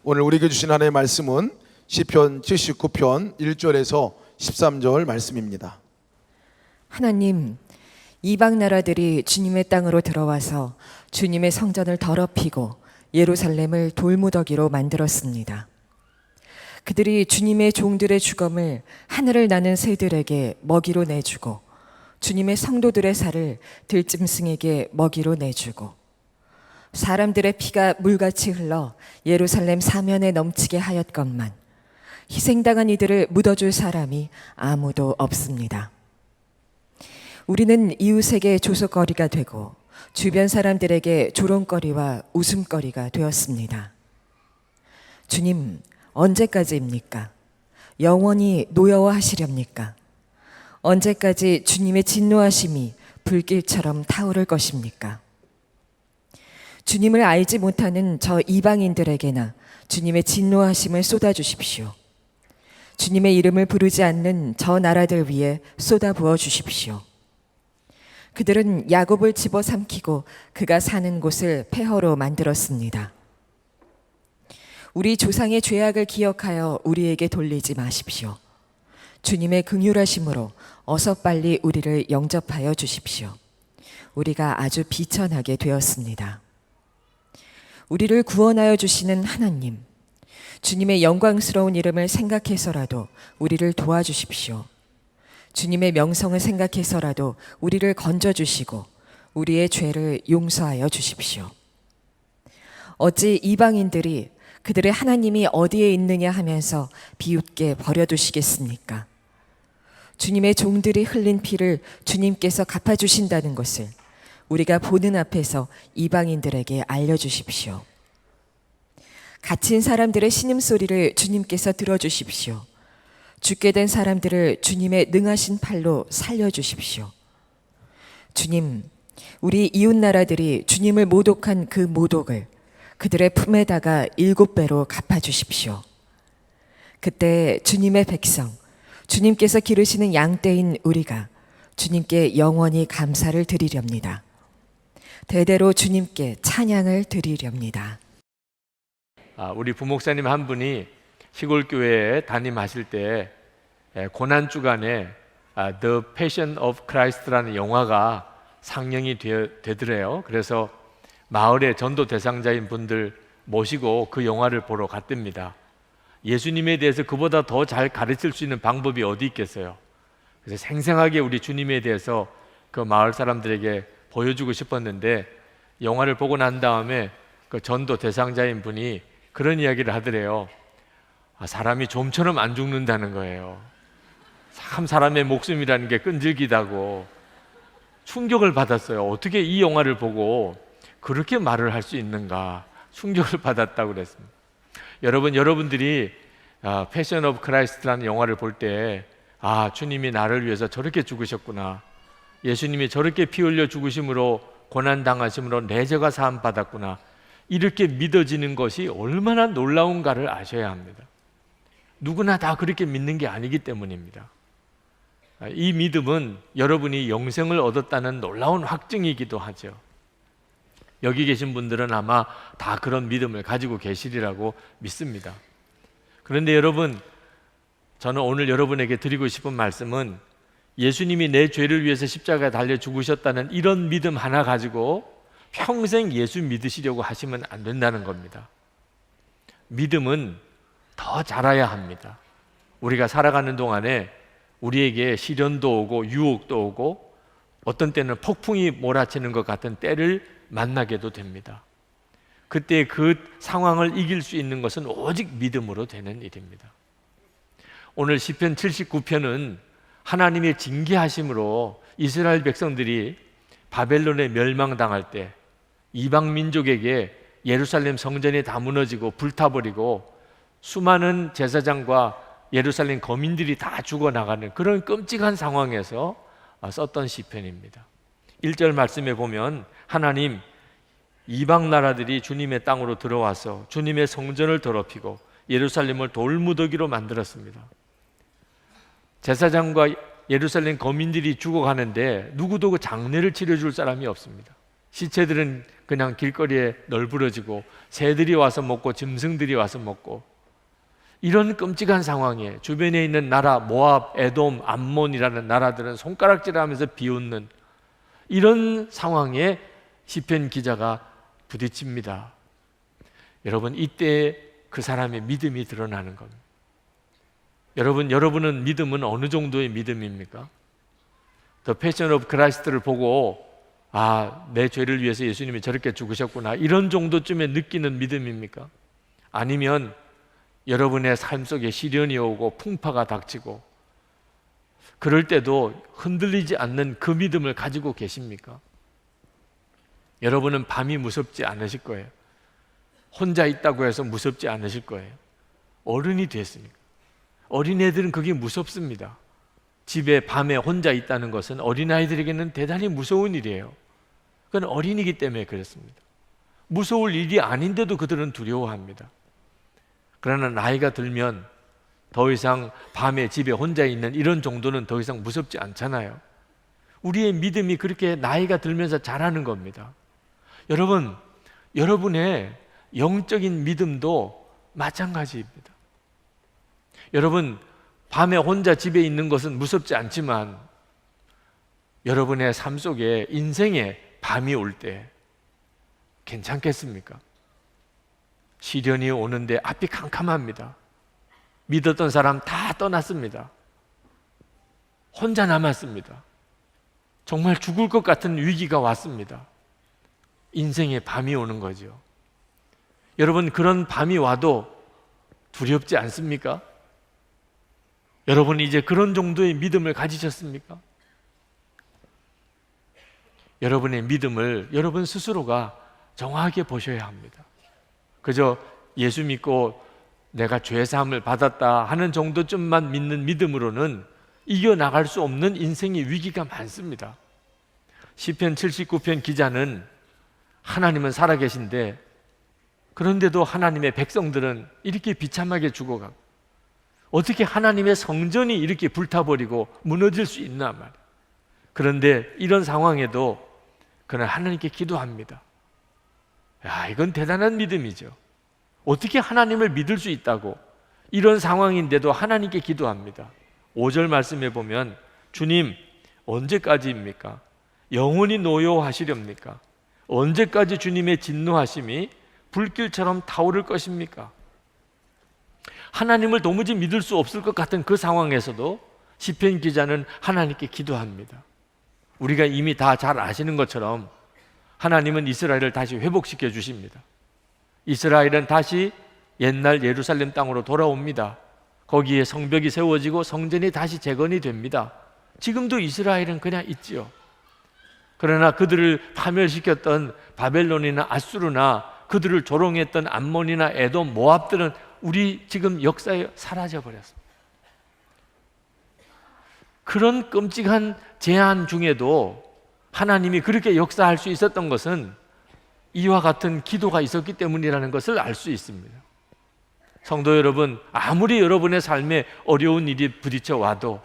오늘 우리에게 주신 하나님의 말씀은 시편 79편 1절에서 13절 말씀입니다. 하나님, 이방 나라들이 주님의 땅으로 들어와서 주님의 성전을 더럽히고 예루살렘을 돌무더기로 만들었습니다. 그들이 주님의 종들의 주검을 하늘을 나는 새들에게 먹이로 내주고 주님의 성도들의 살을 들짐승에게 먹이로 내주고 사람들의 피가 물같이 흘러 예루살렘 사면에 넘치게 하였건만 희생당한 이들을 묻어줄 사람이 아무도 없습니다. 우리는 이웃에게 조소거리가 되고 주변 사람들에게 조롱거리와 웃음거리가 되었습니다. 주님, 언제까지입니까? 영원히 노여워하시렵니까? 언제까지 주님의 진노하심이 불길처럼 타오를 것입니까? 주님을 알지 못하는 저 이방인들에게나 주님의 진노하심을 쏟아주십시오. 주님의 이름을 부르지 않는 저 나라들 위에 쏟아부어 주십시오. 그들은 야곱을 집어삼키고 그가 사는 곳을 폐허로 만들었습니다. 우리 조상의 죄악을 기억하여 우리에게 돌리지 마십시오. 주님의 긍휼하심으로 어서 빨리 우리를 영접하여 주십시오. 우리가 아주 비천하게 되었습니다. 우리를 구원하여 주시는 하나님, 주님의 영광스러운 이름을 생각해서라도 우리를 도와주십시오. 주님의 명성을 생각해서라도 우리를 건져주시고 우리의 죄를 용서하여 주십시오. 어찌 이방인들이 그들의 하나님이 어디에 있느냐 하면서 비웃게 버려두시겠습니까? 주님의 종들이 흘린 피를 주님께서 갚아주신다는 것을 우리가 보는 앞에서 이방인들에게 알려주십시오. 갇힌 사람들의 신음소리를 주님께서 들어주십시오. 죽게 된 사람들을 주님의 능하신 팔로 살려주십시오. 주님, 우리 이웃 나라들이 주님을 모독한 그 모독을 그들의 품에다가 7배로 갚아주십시오. 그때 주님의 백성, 주님께서 기르시는 양떼인 우리가 주님께 영원히 감사를 드리렵니다. 대대로 주님께 찬양을 드리렵니다. 우리 부목사님 한 분이 시골 교회에 담임하실 때 고난 주간에 The Passion of Christ라는 영화가 상영이 되더래요. 그래서 마을의 전도 대상자인 분들 모시고 그 영화를 보러 갔답니다. 예수님에 대해서 그보다 더 잘 가르칠 수 있는 방법이 어디 있겠어요? 그래서 생생하게 우리 주님에 대해서 그 마을 사람들에게 보여주고 싶었는데 영화를 보고 난 다음에 그 전도 대상자인 분이 그런 이야기를 하더래요. 사람이 좀처럼 안 죽는다는 거예요. 참 사람의 목숨이라는 게 끈질기다고 충격을 받았어요. 어떻게 이 영화를 보고 그렇게 말을 할 수 있는가 충격을 받았다고 그랬습니다. 여러분들이 패션 오브 크라이스트라는 영화를 볼 때 주님이 나를 위해서 저렇게 죽으셨구나, 예수님이 저렇게 피 흘려 죽으심으로 고난당하심으로 내 죄가 사함 받았구나, 이렇게 믿어지는 것이 얼마나 놀라운가를 아셔야 합니다. 누구나 다 그렇게 믿는 게 아니기 때문입니다. 이 믿음은 여러분이 영생을 얻었다는 놀라운 확증이기도 하죠. 여기 계신 분들은 아마 다 그런 믿음을 가지고 계시리라고 믿습니다. 그런데 여러분, 저는 오늘 여러분에게 드리고 싶은 말씀은 예수님이 내 죄를 위해서 십자가에 달려 죽으셨다는 이런 믿음 하나 가지고 평생 예수 믿으시려고 하시면 안 된다는 겁니다. 믿음은 더 자라야 합니다. 우리가 살아가는 동안에 우리에게 시련도 오고 유혹도 오고 어떤 때는 폭풍이 몰아치는 것 같은 때를 만나게도 됩니다. 그때 그 상황을 이길 수 있는 것은 오직 믿음으로 되는 일입니다. 오늘 시편 79편은 하나님의 징계하심으로 이스라엘 백성들이 바벨론에 멸망당할 때 이방 민족에게 예루살렘 성전이 다 무너지고 불타버리고 수많은 제사장과 예루살렘 거민들이 다 죽어나가는 그런 끔찍한 상황에서 썼던 시편입니다. 1절 말씀에 보면 하나님, 이방 나라들이 주님의 땅으로 들어와서 주님의 성전을 더럽히고 예루살렘을 돌무더기로 만들었습니다. 제사장과 예루살렘 거민들이 죽어가는데 누구도 그 장례를 치러줄 사람이 없습니다. 시체들은 그냥 길거리에 널브러지고 새들이 와서 먹고 짐승들이 와서 먹고, 이런 끔찍한 상황에 주변에 있는 나라 모압, 에돔, 암몬이라는 나라들은 손가락질하면서 비웃는 이런 상황에 시편 기자가 부딪힙니다. 여러분, 이때 그 사람의 믿음이 드러나는 겁니다. 여러분은 믿음은 어느 정도의 믿음입니까? The Passion of Christ를 보고 내 죄를 위해서 예수님이 저렇게 죽으셨구나, 이런 정도쯤에 느끼는 믿음입니까? 아니면 여러분의 삶 속에 시련이 오고 풍파가 닥치고 그럴 때도 흔들리지 않는 그 믿음을 가지고 계십니까? 여러분은 밤이 무섭지 않으실 거예요. 혼자 있다고 해서 무섭지 않으실 거예요. 어른이 됐으니까. 어린애들은 그게 무섭습니다. 집에 밤에 혼자 있다는 것은 어린아이들에게는 대단히 무서운 일이에요. 그건 어린이기 때문에 그렇습니다. 무서울 일이 아닌데도 그들은 두려워합니다. 그러나 나이가 들면 더 이상 밤에 집에 혼자 있는 이런 정도는 더 이상 무섭지 않잖아요. 우리의 믿음이 그렇게 나이가 들면서 자라는 겁니다. 여러분, 여러분의 영적인 믿음도 마찬가지입니다. 여러분, 밤에 혼자 집에 있는 것은 무섭지 않지만 여러분의 삶 속에 인생에 밤이 올 때 괜찮겠습니까? 시련이 오는데 앞이 캄캄합니다. 믿었던 사람 다 떠났습니다. 혼자 남았습니다. 정말 죽을 것 같은 위기가 왔습니다. 인생에 밤이 오는 거죠. 여러분, 그런 밤이 와도 두렵지 않습니까? 여러분, 이제 그런 정도의 믿음을 가지셨습니까? 여러분의 믿음을 여러분 스스로가 정확하게 보셔야 합니다. 그저 예수 믿고 내가 죄사함을 받았다 하는 정도쯤만 믿는 믿음으로는 이겨나갈 수 없는 인생의 위기가 많습니다. 시편 79편 기자는 하나님은 살아계신데 그런데도 하나님의 백성들은 이렇게 비참하게 죽어가고 어떻게 하나님의 성전이 이렇게 불타버리고 무너질 수 있나 말이에요. 그런데 이런 상황에도 그는 하나님께 기도합니다. 이건 대단한 믿음이죠. 어떻게 하나님을 믿을 수 있다고, 이런 상황인데도 하나님께 기도합니다. 5절 말씀에 보면 주님, 언제까지입니까? 영원히 노여워하시렵니까? 언제까지 주님의 진노하심이 불길처럼 타오를 것입니까? 하나님을 도무지 믿을 수 없을 것 같은 그 상황에서도 시편 기자는 하나님께 기도합니다. 우리가 이미 다 잘 아시는 것처럼 하나님은 이스라엘을 다시 회복시켜 주십니다. 이스라엘은 다시 옛날 예루살렘 땅으로 돌아옵니다. 거기에 성벽이 세워지고 성전이 다시 재건이 됩니다. 지금도 이스라엘은 그냥 있지요. 그러나 그들을 파멸시켰던 바벨론이나 아수르나 그들을 조롱했던 암몬이나 에돔, 모압들은 우리 지금 역사에 사라져 버렸습니다. 그런 끔찍한 재앙 중에도 하나님이 그렇게 역사할 수 있었던 것은 이와 같은 기도가 있었기 때문이라는 것을 알 수 있습니다. 성도 여러분, 아무리 여러분의 삶에 어려운 일이 부딪혀 와도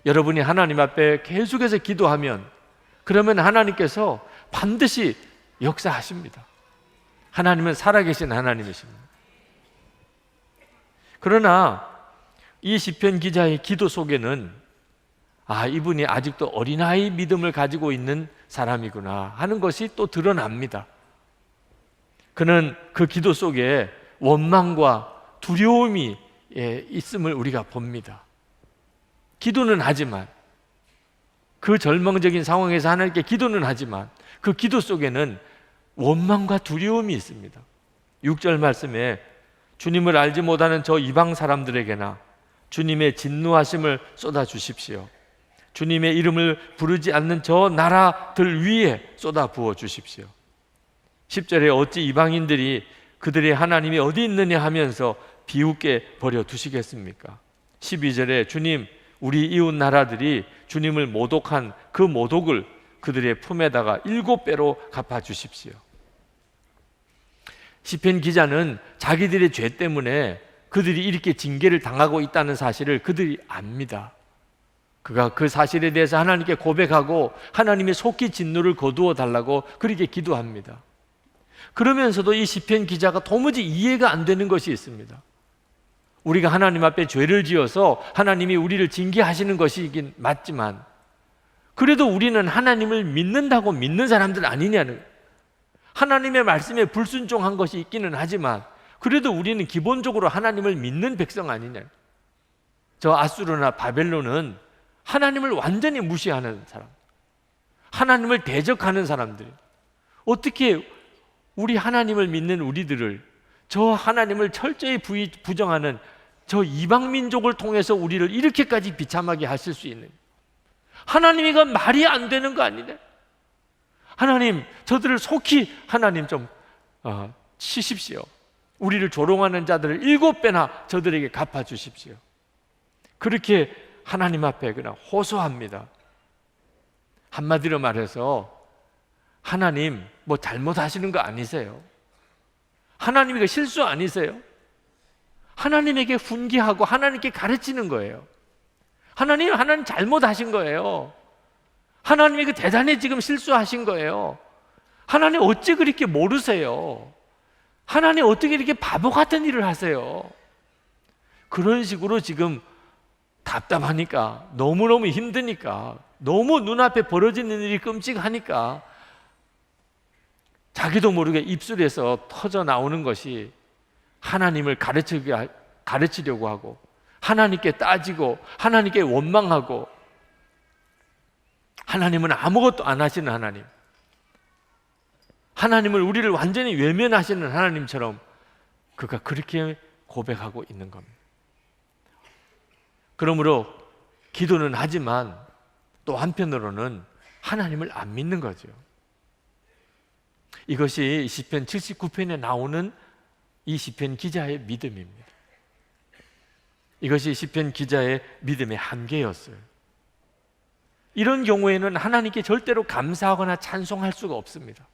여러분이 하나님 앞에 계속해서 기도하면 그러면 하나님께서 반드시 역사하십니다. 하나님은 살아계신 하나님이십니다. 그러나 이 시편 기자의 기도 속에는 이분이 아직도 어린아이 믿음을 가지고 있는 사람이구나 하는 것이 또 드러납니다. 그는 그 기도 속에 원망과 두려움이 있음을 우리가 봅니다. 기도는 하지만, 그 절망적인 상황에서 하나님께 기도는 하지만 그 기도 속에는 원망과 두려움이 있습니다. 6절 말씀에 주님을 알지 못하는 저 이방 사람들에게나 주님의 진노하심을 쏟아 주십시오. 주님의 이름을 부르지 않는 저 나라들 위에 쏟아 부어 주십시오. 10절에 어찌 이방인들이 그들의 하나님이 어디 있느냐 하면서 비웃게 버려 두시겠습니까? 12절에 주님, 우리 이웃 나라들이 주님을 모독한 그 모독을 그들의 품에다가 7배로 갚아 주십시오. 시편 기자는 자기들의 죄 때문에 그들이 이렇게 징계를 당하고 있다는 사실을 그들이 압니다. 그가 그 사실에 대해서 하나님께 고백하고 하나님의 속히 진노를 거두어 달라고 그렇게 기도합니다. 그러면서도 이 시편 기자가 도무지 이해가 안 되는 것이 있습니다. 우리가 하나님 앞에 죄를 지어서 하나님이 우리를 징계하시는 것이긴 맞지만 그래도 우리는 하나님을 믿는다고 믿는 사람들 아니냐는, 하나님의 말씀에 불순종한 것이 있기는 하지만 그래도 우리는 기본적으로 하나님을 믿는 백성 아니냐. 저 아수르나 바벨론은 하나님을 완전히 무시하는 사람, 하나님을 대적하는 사람들, 어떻게 우리 하나님을 믿는 우리들을 저 하나님을 철저히 부정하는 저 이방 민족을 통해서 우리를 이렇게까지 비참하게 하실 수 있는, 하나님 이건 말이 안 되는 거 아니냐. 하나님 저들을 속히 하나님 좀 치십시오. 우리를 조롱하는 자들을 7배나 저들에게 갚아주십시오. 그렇게 하나님 앞에 그냥 호소합니다. 한마디로 말해서 하나님 뭐 잘못하시는 거 아니세요? 하나님 이거 실수 아니세요? 하나님에게 훈계하고 하나님께 가르치는 거예요. 하나님 잘못하신 거예요. 하나님이 그 대단히 지금 실수하신 거예요. 하나님 어찌 그렇게 모르세요? 하나님 어떻게 이렇게 바보 같은 일을 하세요? 그런 식으로 지금 답답하니까, 너무너무 힘드니까, 너무 눈앞에 벌어지는 일이 끔찍하니까 자기도 모르게 입술에서 터져 나오는 것이 하나님을 가르치려고 하고, 하나님께 따지고, 하나님께 원망하고, 하나님은 아무것도 안 하시는 하나님, 하나님을 우리를 완전히 외면하시는 하나님처럼 그가 그렇게 고백하고 있는 겁니다. 그러므로 기도는 하지만 또 한편으로는 하나님을 안 믿는 거죠. 이것이 시편 79편에 나오는 이 시편 기자의 믿음입니다. 이것이 시편 기자의 믿음의 한계였어요. 이런 경우에는 하나님께 절대로 감사하거나 찬송할 수가 없습니다.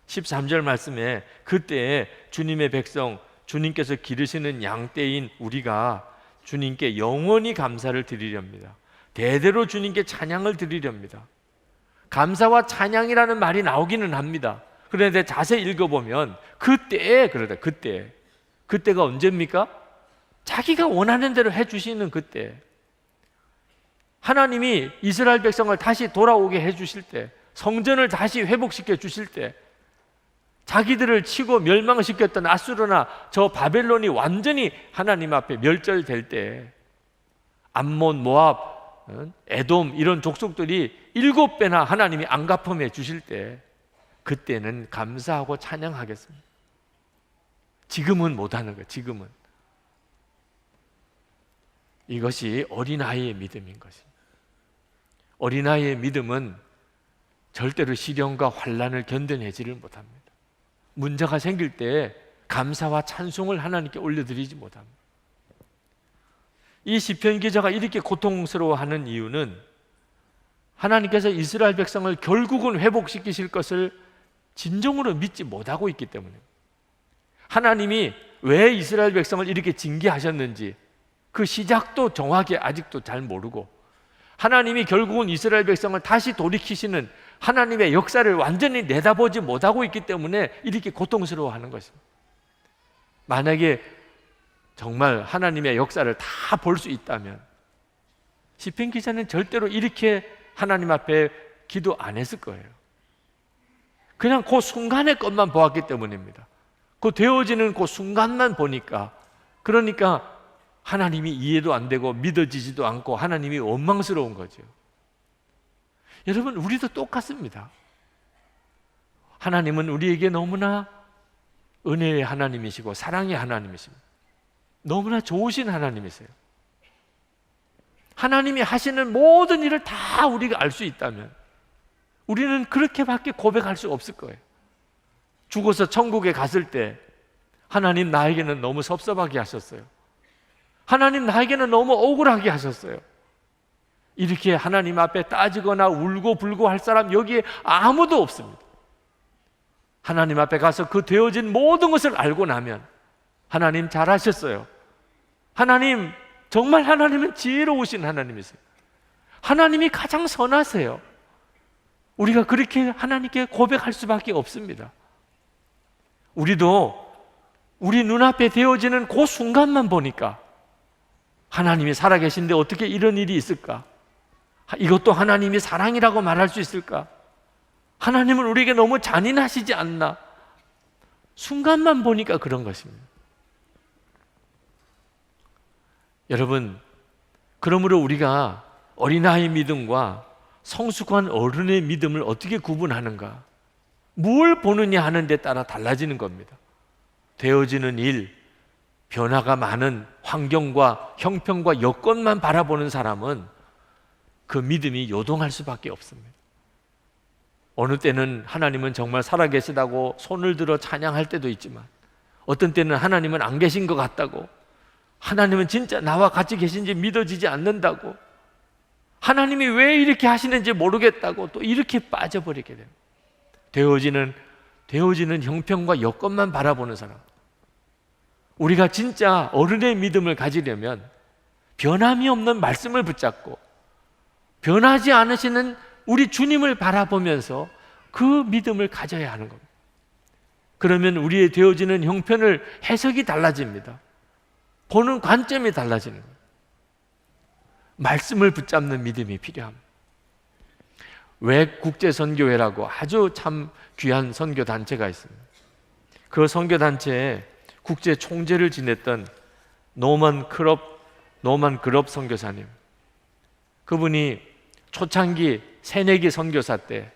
13절 말씀에 그때 주님의 백성, 주님께서 기르시는 양떼인 우리가 주님께 영원히 감사를 드리렵니다. 대대로 주님께 찬양을 드리렵니다. 감사와 찬양이라는 말이 나오기는 합니다. 그런데 자세히 읽어보면 그때가 언제입니까? 자기가 원하는 대로 해주시는 그때, 하나님이 이스라엘 백성을 다시 돌아오게 해주실 때, 성전을 다시 회복시켜 주실 때, 자기들을 치고 멸망시켰던 아수르나 저 바벨론이 완전히 하나님 앞에 멸절될 때, 암몬, 모압, 에돔 이런 족속들이 7배나 하나님이 안갚음해 주실 때, 그때는 감사하고 찬양하겠습니다. 지금은 못하는 거예요. 지금은. 이것이 어린아이의 믿음인 것입니다. 어린아이의 믿음은 절대로 시련과 환난을 견뎌내지를 못합니다. 문제가 생길 때 감사와 찬송을 하나님께 올려드리지 못합니다. 이 시편 기자가 이렇게 고통스러워하는 이유는 하나님께서 이스라엘 백성을 결국은 회복시키실 것을 진정으로 믿지 못하고 있기 때문입니다. 하나님이 왜 이스라엘 백성을 이렇게 징계하셨는지 그 시작도 정확히 아직도 잘 모르고, 하나님이 결국은 이스라엘 백성을 다시 돌이키시는 하나님의 역사를 완전히 내다보지 못하고 있기 때문에 이렇게 고통스러워하는 것입니다. 만약에 정말 하나님의 역사를 다 볼 수 있다면 시편 기자는 절대로 이렇게 하나님 앞에 기도 안 했을 거예요. 그냥 그 순간의 것만 보았기 때문입니다. 그 되어지는 그 순간만 보니까, 그러니까 하나님이 이해도 안 되고 믿어지지도 않고 하나님이 원망스러운 거죠. 여러분, 우리도 똑같습니다. 하나님은 우리에게 너무나 은혜의 하나님이시고 사랑의 하나님이십니다. 너무나 좋으신 하나님이세요. 하나님이 하시는 모든 일을 다 우리가 알 수 있다면 우리는 그렇게밖에 고백할 수 없을 거예요. 죽어서 천국에 갔을 때 하나님 나에게는 너무 섭섭하게 하셨어요. 하나님 나에게는 너무 억울하게 하셨어요. 이렇게 하나님 앞에 따지거나 울고 불고 할 사람 여기에 아무도 없습니다. 하나님 앞에 가서 그 되어진 모든 것을 알고 나면 하나님 잘하셨어요. 하나님, 정말 하나님은 지혜로우신 하나님이세요. 하나님이 가장 선하세요. 우리가 그렇게 하나님께 고백할 수밖에 없습니다. 우리도 우리 눈앞에 되어지는 그 순간만 보니까 하나님이 살아계신데 어떻게 이런 일이 있을까? 이것도 하나님이 사랑이라고 말할 수 있을까? 하나님은 우리에게 너무 잔인하시지 않나? 순간만 보니까 그런 것입니다. 여러분, 그러므로 우리가 어린아이 믿음과 성숙한 어른의 믿음을 어떻게 구분하는가? 뭘 보느냐 하는 데 따라 달라지는 겁니다. 되어지는 일, 변화가 많은 환경과 형편과 여건만 바라보는 사람은 그 믿음이 요동할 수밖에 없습니다. 어느 때는 하나님은 정말 살아계시다고 손을 들어 찬양할 때도 있지만, 어떤 때는 하나님은 안 계신 것 같다고, 하나님은 진짜 나와 같이 계신지 믿어지지 않는다고, 하나님이 왜 이렇게 하시는지 모르겠다고 또 이렇게 빠져버리게 됩니다. 되어지는 형편과 여건만 바라보는 사람. 우리가 진짜 어른의 믿음을 가지려면 변함이 없는 말씀을 붙잡고 변하지 않으시는 우리 주님을 바라보면서 그 믿음을 가져야 하는 겁니다. 그러면 우리의 되어지는 형편을 해석이 달라집니다. 보는 관점이 달라지는 거예요. 말씀을 붙잡는 믿음이 필요합니다. 외국제선교회라고 아주 참 귀한 선교단체가 있습니다. 그 선교단체에 국제 총재를 지냈던 노만 그럽 선교사님, 그분이 초창기 새내기 선교사 때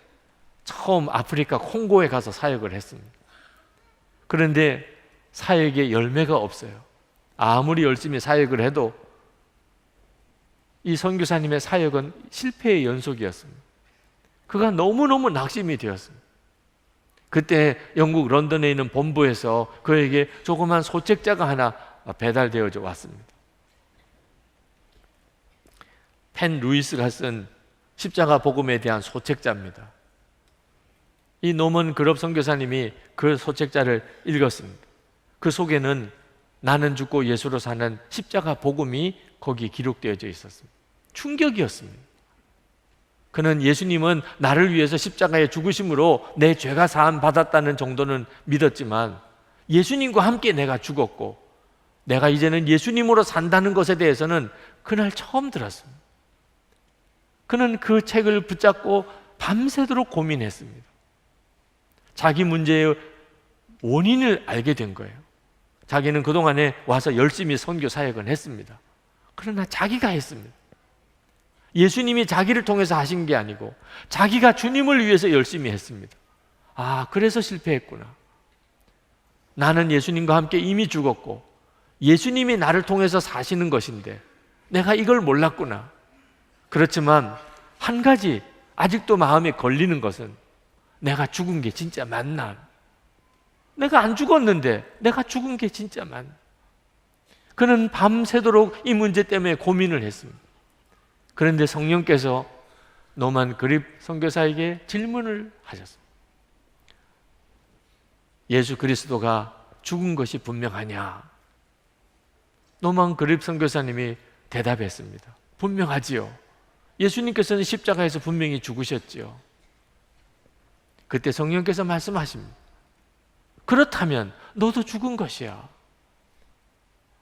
처음 아프리카 콩고에 가서 사역을 했습니다. 그런데 사역에 열매가 없어요. 아무리 열심히 사역을 해도 이 선교사님의 사역은 실패의 연속이었습니다. 그가 너무너무 낙심이 되었습니다. 그때 영국 런던에 있는 본부에서 그에게 조그만 소책자가 하나 배달되어져 왔습니다. 펜 루이스가 쓴 십자가 복음에 대한 소책자입니다. 이 노먼 그럽 선교사님이 그 소책자를 읽었습니다. 그 속에는 나는 죽고 예수로 사는 십자가 복음이 거기 기록되어져 있었습니다. 충격이었습니다. 그는 예수님은 나를 위해서 십자가에 죽으심으로 내 죄가 사함 받았다는 정도는 믿었지만, 예수님과 함께 내가 죽었고 내가 이제는 예수님으로 산다는 것에 대해서는 그날 처음 들었습니다. 그는 그 책을 붙잡고 밤새도록 고민했습니다. 자기 문제의 원인을 알게 된 거예요. 자기는 그동안에 와서 열심히 선교 사역을 했습니다. 그러나 자기가 했습니다. 예수님이 자기를 통해서 하신 게 아니고 자기가 주님을 위해서 열심히 했습니다. 아, 그래서 실패했구나. 나는 예수님과 함께 이미 죽었고 예수님이 나를 통해서 사시는 것인데 내가 이걸 몰랐구나. 그렇지만 한 가지 아직도 마음에 걸리는 것은, 내가 죽은 게 진짜 맞나? 내가 안 죽었는데 내가 죽은 게 진짜 맞나? 그는 밤새도록 이 문제 때문에 고민을 했습니다. 그런데 성령께서 노만 그립 선교사에게 질문을 하셨습니다. 예수 그리스도가 죽은 것이 분명하냐? 노만 그립 선교사님이 대답했습니다. 분명하지요. 예수님께서는 십자가에서 분명히 죽으셨지요. 그때 성령께서 말씀하십니다. 그렇다면 너도 죽은 것이야.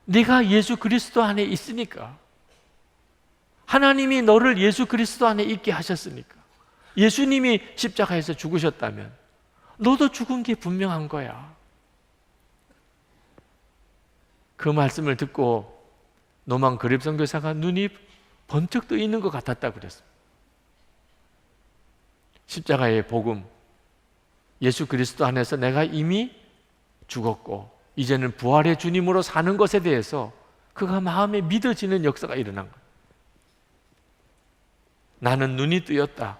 네가 예수 그리스도 안에 있으니까, 하나님이 너를 예수 그리스도 안에 있게 하셨으니까, 예수님이 십자가에서 죽으셨다면 너도 죽은 게 분명한 거야. 그 말씀을 듣고 노만 그립 선교사가 눈이 번쩍 떠 있는 것 같았다고 그랬습니다. 십자가의 복음, 예수 그리스도 안에서 내가 이미 죽었고 이제는 부활의 주님으로 사는 것에 대해서 그가 마음에 믿어지는 역사가 일어난 거예요. 나는 눈이 뜨였다.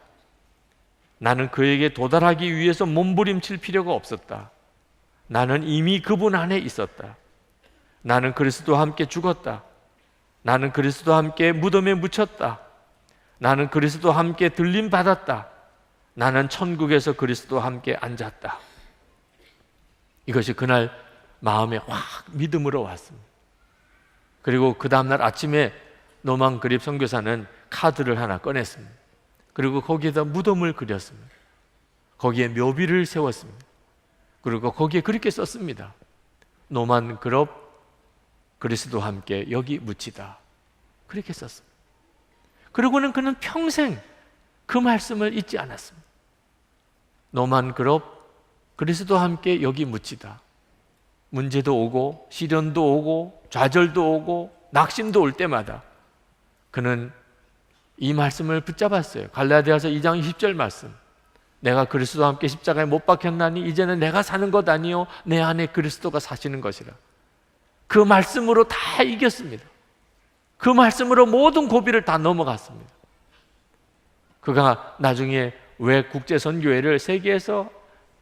나는 그에게 도달하기 위해서 몸부림칠 필요가 없었다. 나는 이미 그분 안에 있었다. 나는 그리스도와 함께 죽었다. 나는 그리스도와 함께 무덤에 묻혔다. 나는 그리스도와 함께 들림 받았다. 나는 천국에서 그리스도와 함께 앉았다. 이것이 그날 마음에 확 믿음으로 왔습니다. 그리고 그 다음날 아침에 노만 그립 선교사는 카드를 하나 꺼냈습니다. 그리고 거기에다 무덤을 그렸습니다. 거기에 묘비를 세웠습니다. 그리고 거기에 그렇게 썼습니다. 노만 그럽 그리스도와 함께 여기 묻히다. 그렇게 썼습니다. 그리고는 그는 평생 그 말씀을 잊지 않았습니다. 노만 그럽 그리스도와 함께 여기 묻히다. 문제도 오고 시련도 오고 좌절도 오고 낙심도 올 때마다 그는 이 말씀을 붙잡았어요. 갈라디아서 2장 20절 말씀. 내가 그리스도와 함께 십자가에 못 박혔나니 이제는 내가 사는 것 아니요 내 안에 그리스도가 사시는 것이라. 그 말씀으로 다 이겼습니다. 그 말씀으로 모든 고비를 다 넘어갔습니다. 그가 나중에 왜 국제선교회를 세계에서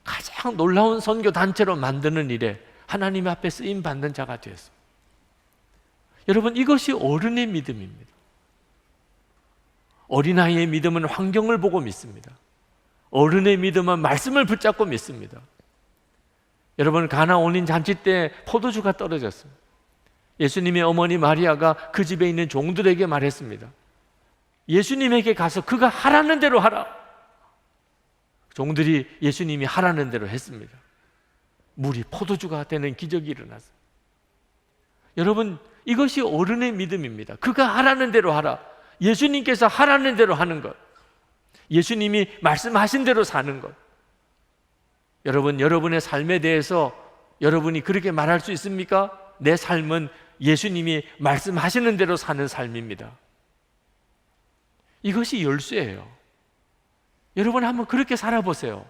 가장 놀라운 선교 단체로 만드는 일에 하나님 앞에 쓰임 받는 자가 되었습니다. 여러분, 이것이 어른의 믿음입니다. 어린아이의 믿음은 환경을 보고 믿습니다. 어른의 믿음은 말씀을 붙잡고 믿습니다. 여러분, 가나 온린 잔치 때 포도주가 떨어졌습니다. 예수님의 어머니 마리아가 그 집에 있는 종들에게 말했습니다. 예수님에게 가서 그가 하라는 대로 하라. 종들이 예수님이 하라는 대로 했습니다. 물이 포도주가 되는 기적이 일어났습니다. 여러분, 이것이 어른의 믿음입니다. 그가 하라는 대로 하라. 예수님께서 하라는 대로 하는 것. 예수님이 말씀하신 대로 사는 것. 여러분, 여러분의 삶에 대해서 여러분이 그렇게 말할 수 있습니까? 내 삶은 예수님이 말씀하시는 대로 사는 삶입니다. 이것이 열쇠예요. 여러분, 한번 그렇게 살아보세요.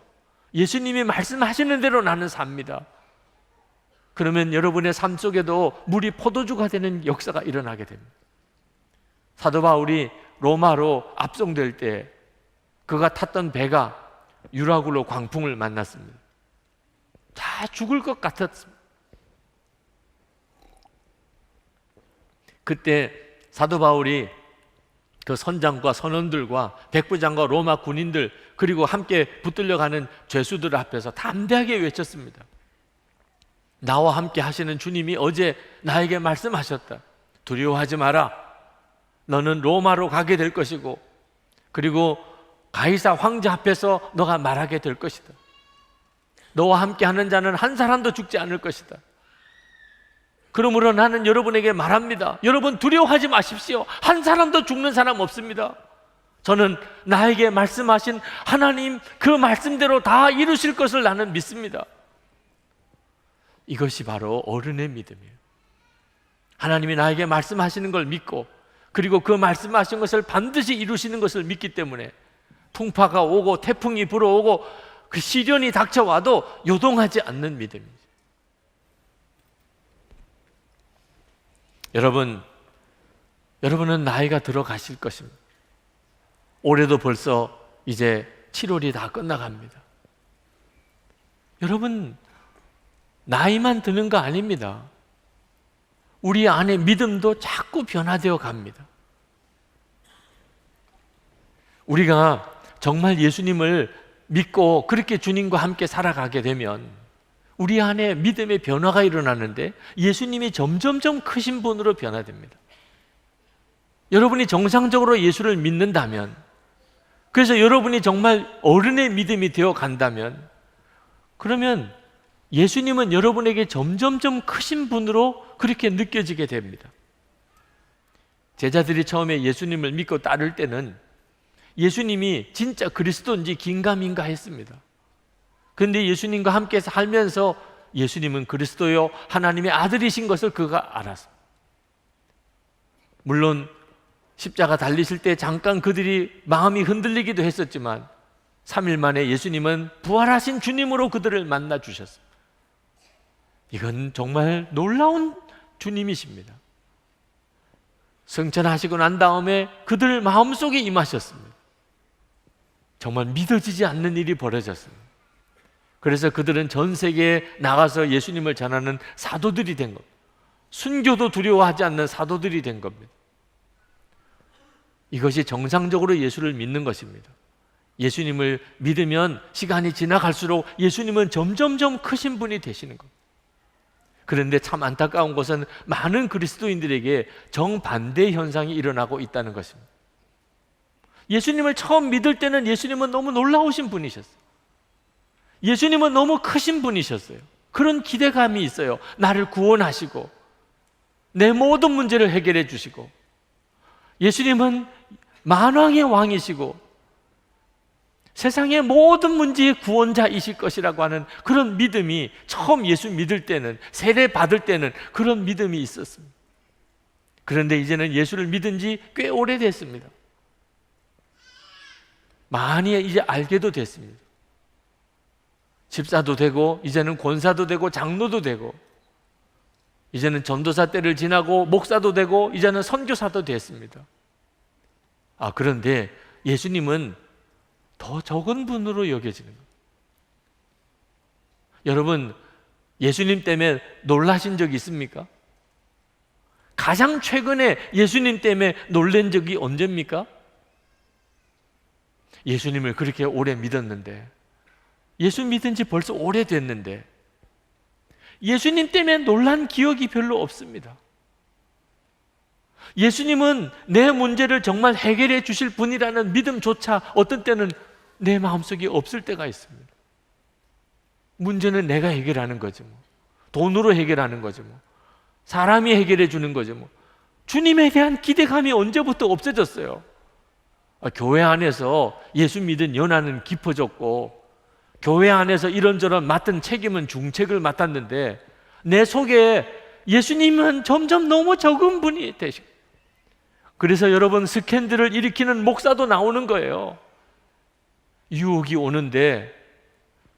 예수님이 말씀하시는 대로 나는 삽니다. 그러면 여러분의 삶 속에도 물이 포도주가 되는 역사가 일어나게 됩니다. 사도 바울이 로마로 압송될 때 그가 탔던 배가 유라굴로 광풍을 만났습니다. 다 죽을 것 같았습니다. 그때 사도 바울이 그 선장과 선원들과 백부장과 로마 군인들 그리고 함께 붙들려 가는 죄수들 앞에서 담대하게 외쳤습니다. 나와 함께 하시는 주님이 어제 나에게 말씀하셨다. 두려워하지 마라. 너는 로마로 가게 될 것이고 그리고 가이사 황제 앞에서 너가 말하게 될 것이다. 너와 함께 하는 자는 한 사람도 죽지 않을 것이다. 그러므로 나는 여러분에게 말합니다. 여러분, 두려워하지 마십시오. 한 사람도 죽는 사람 없습니다. 저는 나에게 말씀하신 하나님 그 말씀대로 다 이루실 것을 나는 믿습니다. 이것이 바로 어른의 믿음이에요. 하나님이 나에게 말씀하시는 걸 믿고 그리고 그 말씀하신 것을 반드시 이루시는 것을 믿기 때문에 풍파가 오고 태풍이 불어오고 그 시련이 닥쳐와도 요동하지 않는 믿음입니다. 여러분은 나이가 들어가실 것입니다. 올해도 벌써 이제 7월이 다 끝나갑니다. 여러분, 나이만 드는 거 아닙니다. 우리 안에 믿음도 자꾸 변화되어 갑니다. 우리가 정말 예수님을 믿고 그렇게 주님과 함께 살아가게 되면 우리 안에 믿음의 변화가 일어나는데 예수님이 점점점 크신 분으로 변화됩니다. 여러분이 정상적으로 예수를 믿는다면, 그래서 여러분이 정말 어른의 믿음이 되어 간다면, 그러면 예수님은 여러분에게 점점점 크신 분으로 그렇게 느껴지게 됩니다. 제자들이 처음에 예수님을 믿고 따를 때는 예수님이 진짜 그리스도인지 긴가민가 했습니다. 그런데 예수님과 함께 살면서 예수님은 그리스도요 하나님의 아들이신 것을 그가 알았어요. 물론 십자가 달리실 때 잠깐 그들이 마음이 흔들리기도 했었지만 3일 만에 예수님은 부활하신 주님으로 그들을 만나 주셨어요. 이건 정말 놀라운 주님이십니다. 승천하시고 난 다음에 그들 마음속에 임하셨습니다. 정말 믿어지지 않는 일이 벌어졌습니다. 그래서 그들은 전 세계에 나가서 예수님을 전하는 사도들이 된 겁니다. 순교도 두려워하지 않는 사도들이 된 겁니다. 이것이 정상적으로 예수를 믿는 것입니다. 예수님을 믿으면 시간이 지나갈수록 예수님은 점점점 크신 분이 되시는 겁니다. 그런데 참 안타까운 것은 많은 그리스도인들에게 정반대 현상이 일어나고 있다는 것입니다. 예수님을 처음 믿을 때는 예수님은 너무 놀라우신 분이셨어요. 예수님은 너무 크신 분이셨어요. 그런 기대감이 있어요. 나를 구원하시고 내 모든 문제를 해결해 주시고, 예수님은 만왕의 왕이시고 세상의 모든 문제의 구원자이실 것이라고 하는 그런 믿음이 처음 예수 믿을 때는, 세례 받을 때는 그런 믿음이 있었습니다. 그런데 이제는 예수를 믿은 지 꽤 오래됐습니다. 많이 이제 알게도 됐습니다. 집사도 되고, 이제는 권사도 되고, 장로도 되고, 이제는 전도사 때를 지나고 목사도 되고, 이제는 선교사도 됐습니다. 그런데 예수님은 더 적은 분으로 여겨지는 거예요. 여러분, 예수님 때문에 놀라신 적 있습니까? 가장 최근에 예수님 때문에 놀란 적이 언제입니까? 예수님을 그렇게 오래 믿었는데, 예수 믿은 지 벌써 오래됐는데 예수님 때문에 놀란 기억이 별로 없습니다. 예수님은 내 문제를 정말 해결해 주실 분이라는 믿음조차 어떤 때는 내 마음속에 없을 때가 있습니다. 문제는 내가 해결하는 거지 뭐. 돈으로 해결하는 거지 뭐. 사람이 해결해 주는 거지 뭐. 주님에 대한 기대감이 언제부터 없어졌어요. 교회 안에서 예수 믿은 연한은 깊어졌고, 교회 안에서 이런저런 맡은 책임은 중책을 맡았는데, 내 속에 예수님은 점점 너무 적은 분이 되시고, 그래서 여러분, 스캔들을 일으키는 목사도 나오는 거예요. 유혹이 오는데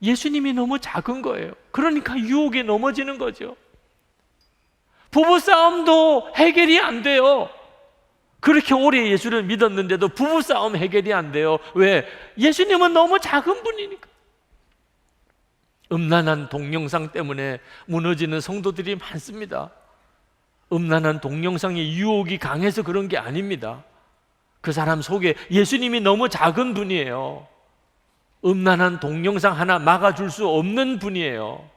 예수님이 너무 작은 거예요. 그러니까 유혹에 넘어지는 거죠. 부부싸움도 해결이 안 돼요. 그렇게 오래 예수를 믿었는데도 부부싸움 해결이 안 돼요. 왜? 예수님은 너무 작은 분이니까. 음란한 동영상 때문에 무너지는 성도들이 많습니다. 음란한 동영상의 유혹이 강해서 그런 게 아닙니다. 그 사람 속에 예수님이 너무 작은 분이에요. 음란한 동영상 하나 막아줄 수 없는 분이에요.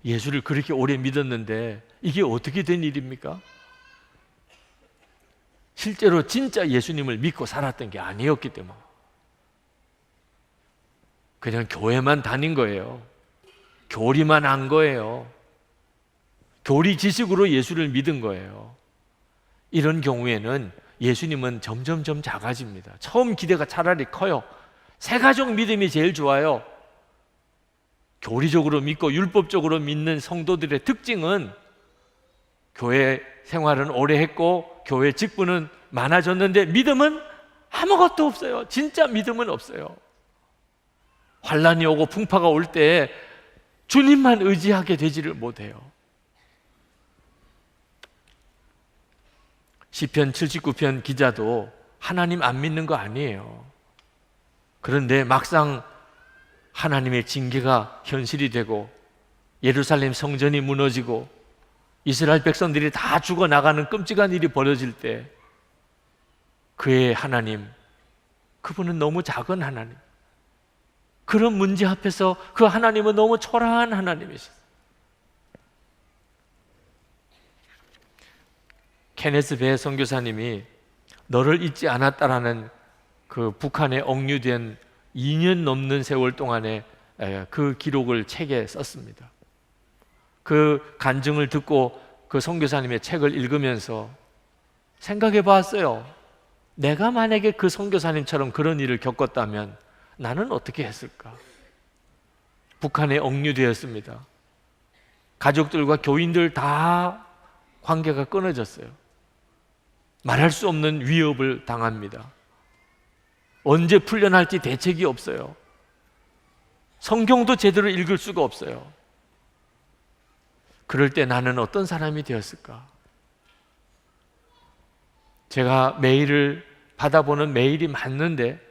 예수를 그렇게 오래 믿었는데 이게 어떻게 된 일입니까? 실제로 진짜 예수님을 믿고 살았던 게 아니었기 때문에 그냥 교회만 다닌 거예요. 교리만 한 거예요. 교리 지식으로 예수를 믿은 거예요. 이런 경우에는 예수님은 점점점 작아집니다. 처음 기대가 차라리 커요. 새가족 믿음이 제일 좋아요. 교리적으로 믿고 율법적으로 믿는 성도들의 특징은 교회 생활은 오래 했고 교회 직분은 많아졌는데 믿음은 아무것도 없어요. 진짜 믿음은 없어요. 환란이 오고 풍파가 올 때 주님만 의지하게 되지를 못해요. 시편 79편 기자도 하나님 안 믿는 거 아니에요. 그런데 막상 하나님의 징계가 현실이 되고 예루살렘 성전이 무너지고 이스라엘 백성들이 다 죽어나가는 끔찍한 일이 벌어질 때 그의 하나님, 그분은 너무 작은 하나님, 그런 문제 앞에서 그 하나님은 너무 초라한 하나님이셨어요. 케네스 베 선교사님이 너를 잊지 않았다라는 그 북한에 억류된 2년 넘는 세월 동안에 그 기록을 책에 썼습니다. 그 간증을 듣고 그 선교사님의 책을 읽으면서 생각해 봤어요. 내가 만약에 그 선교사님처럼 그런 일을 겪었다면 나는 어떻게 했을까? 북한에 억류되었습니다. 가족들과 교인들 다 관계가 끊어졌어요. 말할 수 없는 위협을 당합니다. 언제 풀려날지 대책이 없어요. 성경도 제대로 읽을 수가 없어요. 그럴 때 나는 어떤 사람이 되었을까? 제가 메일을 받아보는 메일이 많은데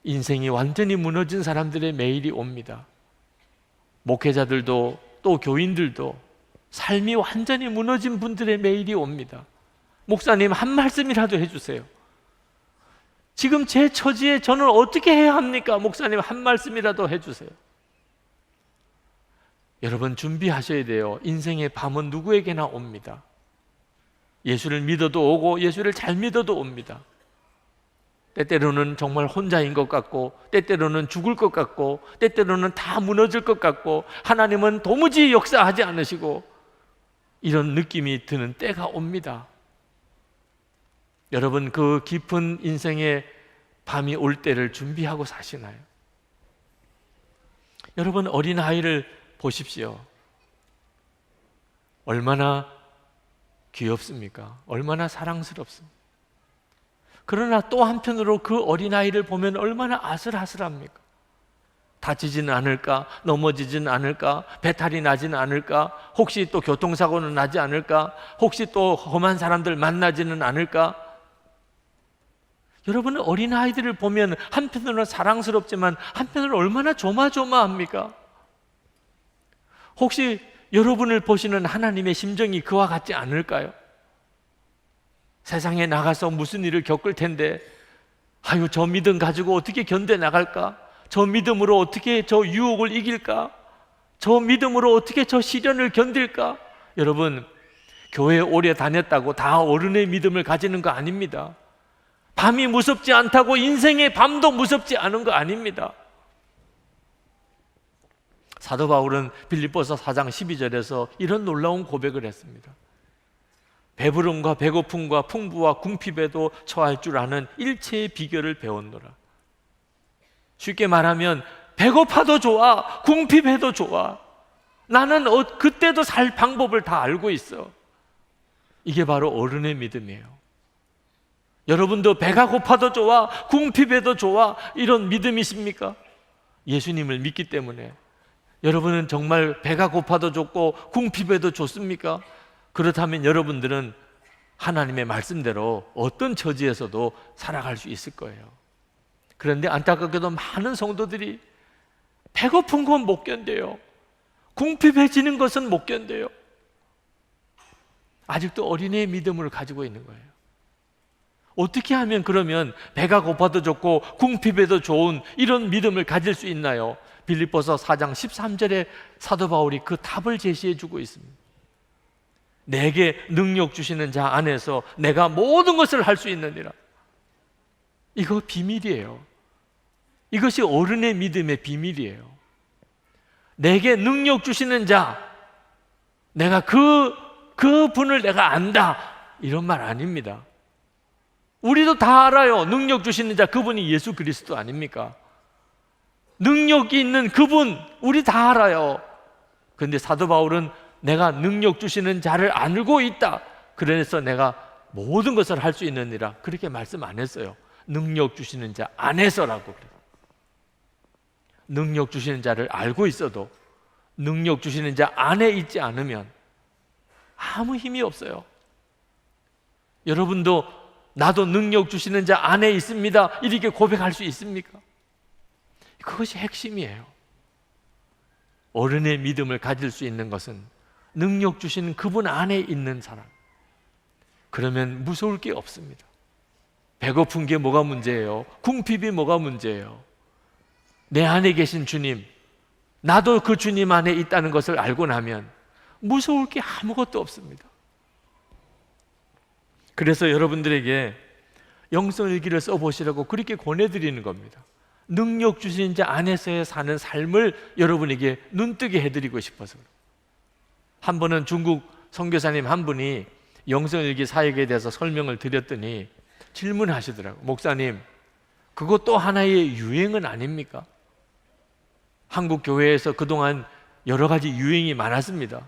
인생이 완전히 무너진 사람들의 메일이 옵니다. 목회자들도 또 교인들도 삶이 완전히 무너진 분들의 메일이 옵니다. 목사님, 한 말씀이라도 해주세요. 지금 제 처지에 저는 어떻게 해야 합니까? 목사님, 한 말씀이라도 해주세요. 여러분 준비하셔야 돼요. 인생의 밤은 누구에게나 옵니다. 예수를 믿어도 오고 예수를 잘 믿어도 옵니다. 때때로는 정말 혼자인 것 같고, 때때로는 죽을 것 같고, 때때로는 다 무너질 것 같고, 하나님은 도무지 역사하지 않으시고, 이런 느낌이 드는 때가 옵니다. 여러분 그 깊은 인생의 밤이 올 때를 준비하고 사시나요? 여러분 어린아이를 보십시오. 얼마나 귀엽습니까? 얼마나 사랑스럽습니까? 그러나 또 한편으로 그 어린아이를 보면 얼마나 아슬아슬합니까? 다치지는 않을까? 넘어지지는 않을까? 배탈이 나지는 않을까? 혹시 또 교통사고는 나지 않을까? 혹시 또 험한 사람들 만나지는 않을까? 여러분은 어린아이들을 보면 한편으로는 사랑스럽지만 한편으로는 얼마나 조마조마합니까? 혹시 여러분을 보시는 하나님의 심정이 그와 같지 않을까요? 세상에 나가서 무슨 일을 겪을 텐데, 아유 저 믿음 가지고 어떻게 견뎌 나갈까? 저 믿음으로 어떻게 저 유혹을 이길까? 저 믿음으로 어떻게 저 시련을 견딜까? 여러분 교회 오래 다녔다고 다 어른의 믿음을 가지는 거 아닙니다. 밤이 무섭지 않다고 인생의 밤도 무섭지 않은 거 아닙니다. 사도 바울은 빌립보서 4장 12절에서 이런 놀라운 고백을 했습니다. 배부름과 배고픔과 풍부와 궁핍에도 처할 줄 아는 일체의 비결을 배웠노라. 쉽게 말하면 배고파도 좋아, 궁핍해도 좋아. 나는 그때도 살 방법을 다 알고 있어. 이게 바로 어른의 믿음이에요. 여러분도 배가 고파도 좋아, 궁핍해도 좋아, 이런 믿음이십니까? 예수님을 믿기 때문에. 여러분은 정말 배가 고파도 좋고 궁핍해도 좋습니까? 그렇다면 여러분들은 하나님의 말씀대로 어떤 처지에서도 살아갈 수 있을 거예요. 그런데 안타깝게도 많은 성도들이 배고픈 건 못 견뎌요. 궁핍해지는 것은 못 견뎌요. 아직도 어린애의 믿음을 가지고 있는 거예요. 어떻게 하면 그러면 배가 고파도 좋고 궁핍해도 좋은 이런 믿음을 가질 수 있나요? 빌립보서 4장 13절에 사도 바울이 그 답을 제시해 주고 있습니다. 내게 능력 주시는 자 안에서 내가 모든 것을 할 수 있느니라. 이거 비밀이에요. 이것이 어른의 믿음의 비밀이에요. 내게 능력 주시는 자, 내가 그 분을 내가 안다, 이런 말 아닙니다. 우리도 다 알아요. 능력 주시는 자, 그분이 예수 그리스도 아닙니까? 능력이 있는 그분, 우리 다 알아요. 그런데 사도 바울은 내가 능력 주시는 자를 알고 있다, 그래서 내가 모든 것을 할 수 있느니라, 그렇게 말씀 안 했어요. 능력 주시는 자 안에서라고 그래요. 능력 주시는 자를 알고 있어도 능력 주시는 자 안에 있지 않으면 아무 힘이 없어요. 여러분도 나도 능력 주시는 자 안에 있습니다, 이렇게 고백할 수 있습니까? 그것이 핵심이에요. 어른의 믿음을 가질 수 있는 것은 능력 주시는 그분 안에 있는 사람. 그러면 무서울 게 없습니다. 배고픈 게 뭐가 문제예요? 궁핍이 뭐가 문제예요? 내 안에 계신 주님, 나도 그 주님 안에 있다는 것을 알고 나면 무서울 게 아무것도 없습니다. 그래서 여러분들에게 영성일기를 써보시라고 그렇게 권해드리는 겁니다. 능력 주신 자 안에서의 사는 삶을 여러분에게 눈뜨게 해드리고 싶어서. 한 번은 중국 선교사님 한 분이 영성일기 사역에 대해서 설명을 드렸더니 질문하시더라고요. 목사님, 그거 또 하나의 유행은 아닙니까? 한국 교회에서 그동안 여러 가지 유행이 많았습니다.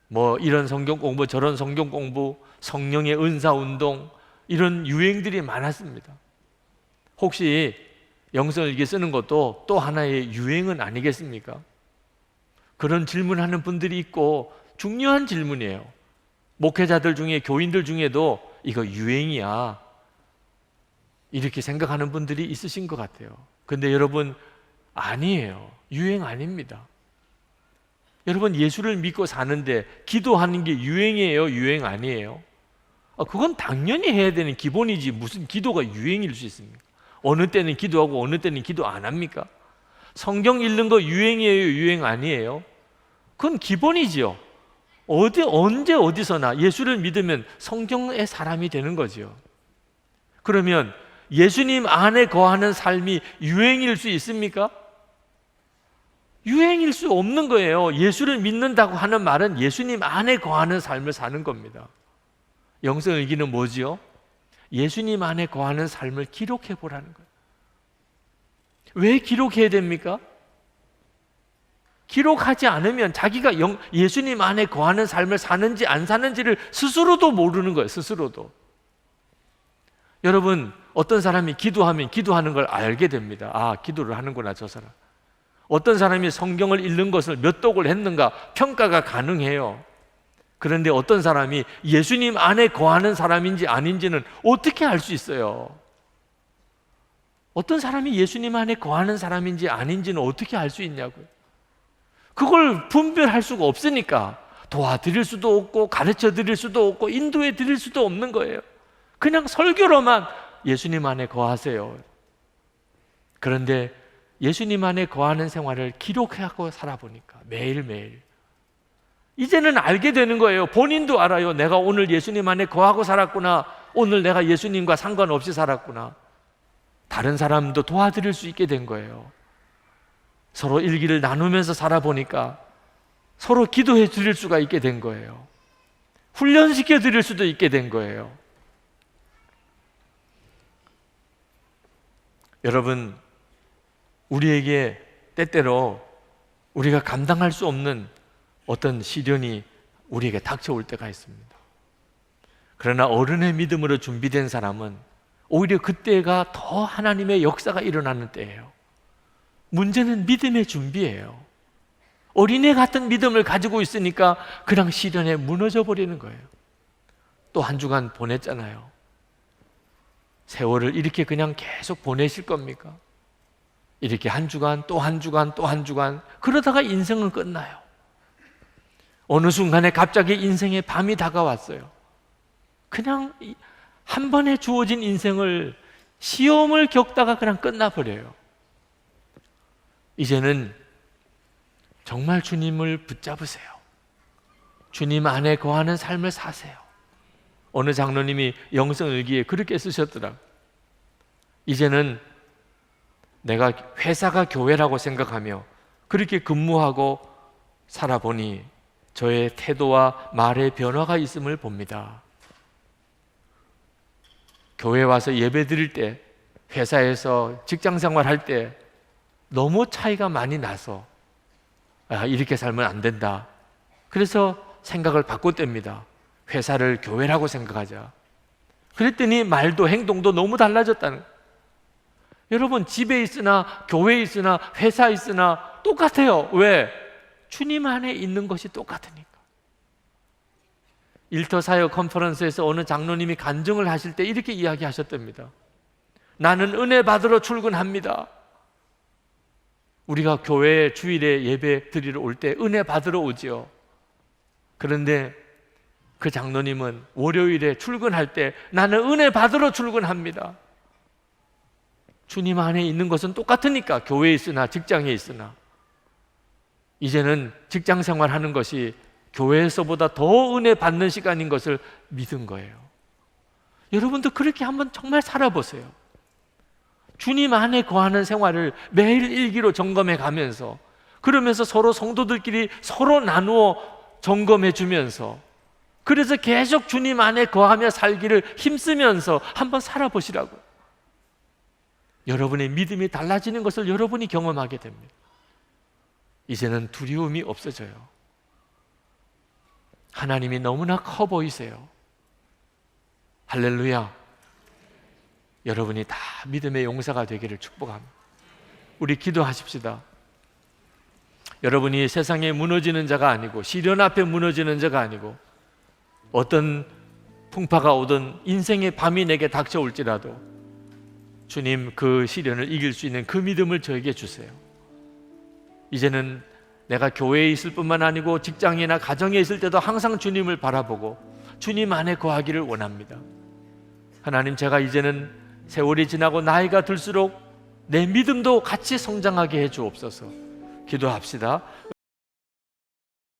뭐 이런 성경 공부, 저런 성경 공부, 성령의 은사 운동, 이런 유행들이 많았습니다. 혹시 영성일기 쓰는 것도 또 하나의 유행은 아니겠습니까? 그런 질문하는 분들이 있고 중요한 질문이에요. 목회자들 중에, 교인들 중에도 이거 유행이야, 이렇게 생각하는 분들이 있으신 것 같아요. 근데 여러분, 아니에요. 유행 아닙니다. 여러분, 예수를 믿고 사는데 기도하는 게 유행이에요, 유행 아니에요? 그건 당연히 해야 되는 기본이지 무슨 기도가 유행일 수 있습니까? 어느 때는 기도하고 어느 때는 기도 안 합니까? 성경 읽는 거 유행이에요, 유행 아니에요? 그건 기본이지요. 언제 어디서나 예수를 믿으면 성경의 사람이 되는 거죠. 그러면 예수님 안에 거하는 삶이 유행일 수 있습니까? 유행일 수 없는 거예요. 예수를 믿는다고 하는 말은 예수님 안에 거하는 삶을 사는 겁니다. 영성일기는 뭐지요? 예수님 안에 거하는 삶을 기록해 보라는 거예요. 왜 기록해야 됩니까? 기록하지 않으면 자기가 예수님 안에 거하는 삶을 사는지 안 사는지를 스스로도 모르는 거예요. 스스로도. 여러분, 어떤 사람이 기도하면 기도하는 걸 알게 됩니다. 아, 기도를 하는구나, 저 사람. 어떤 사람이 성경을 읽는 것을 몇 독을 했는가 평가가 가능해요. 그런데 어떤 사람이 예수님 안에 거하는 사람인지 아닌지는 어떻게 알 수 있어요? 어떤 사람이 예수님 안에 거하는 사람인지 아닌지는 어떻게 알 수 있냐고요? 그걸 분별할 수가 없으니까 도와드릴 수도 없고 가르쳐 드릴 수도 없고 인도해 드릴 수도 없는 거예요. 그냥 설교로만 예수님 안에 거하세요. 그런데 예수님 안에 거하는 생활을 기록하고 살아보니까 매일매일 이제는 알게 되는 거예요. 본인도 알아요. 내가 오늘 예수님 안에 거하고 살았구나. 오늘 내가 예수님과 상관없이 살았구나. 다른 사람도 도와드릴 수 있게 된 거예요. 서로 일기를 나누면서 살아보니까 서로 기도해 드릴 수가 있게 된 거예요. 훈련시켜 드릴 수도 있게 된 거예요. 여러분, 우리에게 때때로 우리가 감당할 수 없는 어떤 시련이 우리에게 닥쳐올 때가 있습니다. 그러나 어른의 믿음으로 준비된 사람은 오히려 그때가 더 하나님의 역사가 일어나는 때예요. 문제는 믿음의 준비예요. 어린애 같은 믿음을 가지고 있으니까 그냥 시련에 무너져 버리는 거예요. 또 한 주간 보냈잖아요. 세월을 이렇게 그냥 계속 보내실 겁니까? 이렇게 한 주간, 또 한 주간, 또 한 주간, 그러다가 인생은 끝나요. 어느 순간에 갑자기 인생의 밤이 다가왔어요. 그냥 한 번에 주어진 인생을 시험을 겪다가 그냥 끝나버려요. 이제는 정말 주님을 붙잡으세요. 주님 안에 거하는 삶을 사세요. 어느 장로님이 영성일기에 그렇게 쓰셨더라. 이제는 내가 회사가 교회라고 생각하며 그렇게 근무하고 살아보니 저의 태도와 말의 변화가 있음을 봅니다. 교회 와서 예배 드릴 때, 회사에서 직장 생활할 때 너무 차이가 많이 나서 이렇게 살면 안 된다. 그래서 생각을 바꿨답니다. 회사를 교회라고 생각하자. 그랬더니 말도 행동도 너무 달라졌다는 거예요. 여러분, 집에 있으나 교회에 있으나 회사에 있으나 똑같아요. 왜? 주님 안에 있는 것이 똑같으니까. 일터사역 컨퍼런스에서 어느 장로님이 간증을 하실 때 이렇게 이야기하셨답니다. 나는 은혜 받으러 출근합니다. 우리가 교회에 주일에 예배 드리러 올 때 은혜 받으러 오지요. 그런데 그 장로님은 월요일에 출근할 때 나는 은혜 받으러 출근합니다. 주님 안에 있는 것은 똑같으니까, 교회에 있으나 직장에 있으나. 이제는 직장 생활하는 것이 교회에서보다 더 은혜 받는 시간인 것을 믿은 거예요. 여러분도 그렇게 한번 정말 살아보세요. 주님 안에 거하는 생활을 매일 일기로 점검해 가면서, 그러면서 서로 성도들끼리 서로 나누어 점검해 주면서, 그래서 계속 주님 안에 거하며 살기를 힘쓰면서 한번 살아보시라고. 여러분의 믿음이 달라지는 것을 여러분이 경험하게 됩니다. 이제는 두려움이 없어져요. 하나님이 너무나 커 보이세요. 할렐루야. 여러분이 다 믿음의 용사가 되기를 축복합니다. 우리 기도하십시다. 여러분이 세상에 무너지는 자가 아니고, 시련 앞에 무너지는 자가 아니고, 어떤 풍파가 오든 인생의 밤이 내게 닥쳐올지라도 주님, 그 시련을 이길 수 있는 그 믿음을 저에게 주세요. 이제는 내가 교회에 있을 뿐만 아니고 직장이나 가정에 있을 때도 항상 주님을 바라보고 주님 안에 거하기를 원합니다. 하나님, 제가 이제는 세월이 지나고 나이가 들수록 내 믿음도 같이 성장하게 해 주옵소서. 기도합시다.